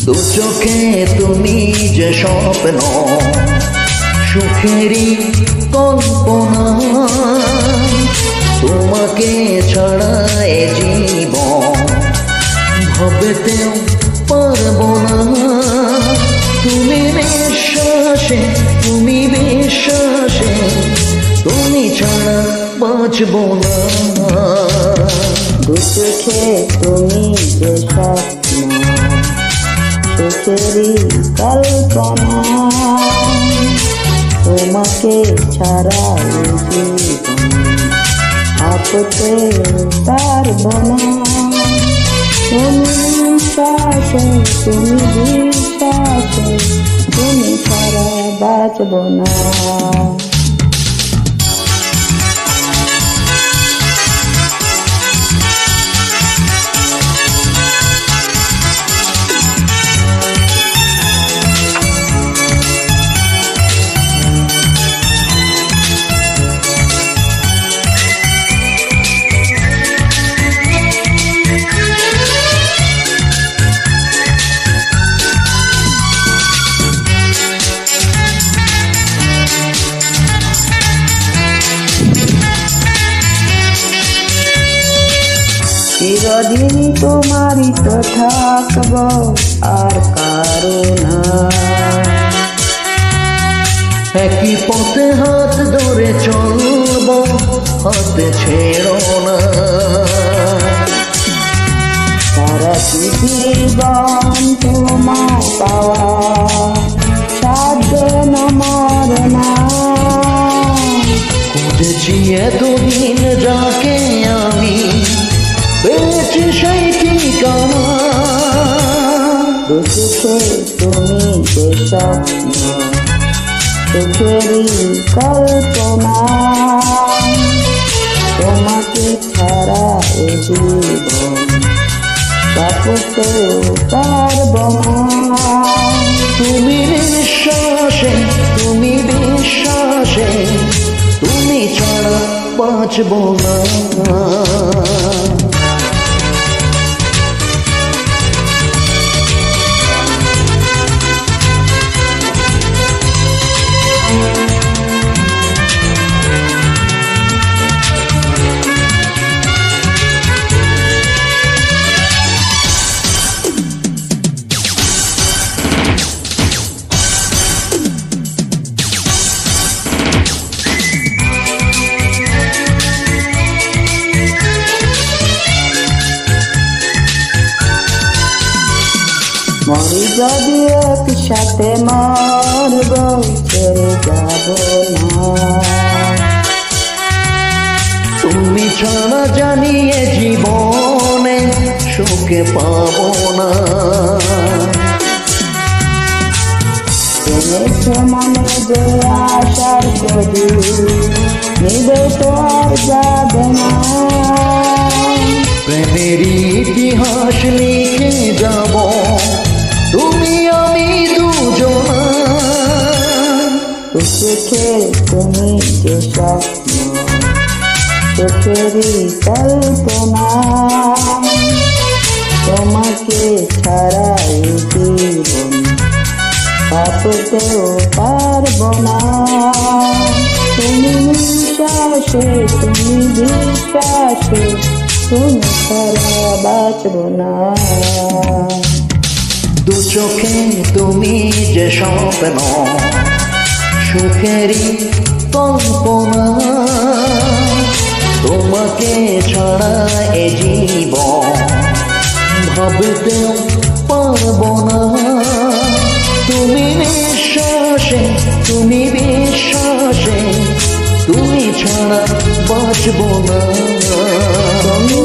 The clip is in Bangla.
দু চোখে তুমি যে স্বপ্ন, সুখেরই কল্পনা, তোমাকে ছাড়া এ জীবন ভাবতেও পারবো না। তুমি বিশ্বাসে, তুমি বিশ্বাসে, তুমি ছাড়া বাঁচবো না। দু চোখে তুমি যে স্বপ্ন, সুখেরই কল্পনা, তোমাকে ছাড়া জীবন ভাবতে পারবো না। তুমি বিশ্বাসে, তুমি বিশ্বাসে, তুমি ছাড়া বাঁচবো না। চিরদিন তোমারই তো থাকবো, আর কারো না। একই পথে হাত ধরে চলবো, হাতে ছেড়ো না। সারা জীবন তোমার পাওয়া সাধ্য নমর না। খুঁজেছি এতদিন যাকে আমি, পেয়েছি সেই ঠিকানা। দু চোখে তুমি যে স্বপ্ন, সুখেরই কল্পনা, তোমাকে ছাড়া এ জীবন ভাবতে পারবো না। তুমি বিশ্বাসে, তুমি বিশ্বাসে, তুমি ছাড়া বাঁচবো না। মরি যদি একসাথে মরব, ছেড়ে যাব না। তুমি ছাড়া জানিয়ে জীবনে সুখে পাবো না। জেনেছে মনে যে আশার কবি, নিবে তো আর যাবে না। প্রেমের ইতিহাস লিখে যাব, তুমি আমি দুজনা। দু চোখে তুমি যে স্বপ্ন, সুখেরই কল্পনা, তোমাকে ছাড়া এই জীবন ভাবতেও পারবো না। তুমি বিশ্বাসে, তুমি বিশ্বাসে, তুমি ছাড়া বাঁচবো না। দু চোখে তুমি যে স্বপ্ন, সুখেরই কল্পনা, তোমাকে ছাড়া এ জীবন ভাবতেও পারবো না। তুমি বিশ্বাসে, তুমি বিশ্বাসে, তুমি ছাড়া বাঁচবো না। তুমি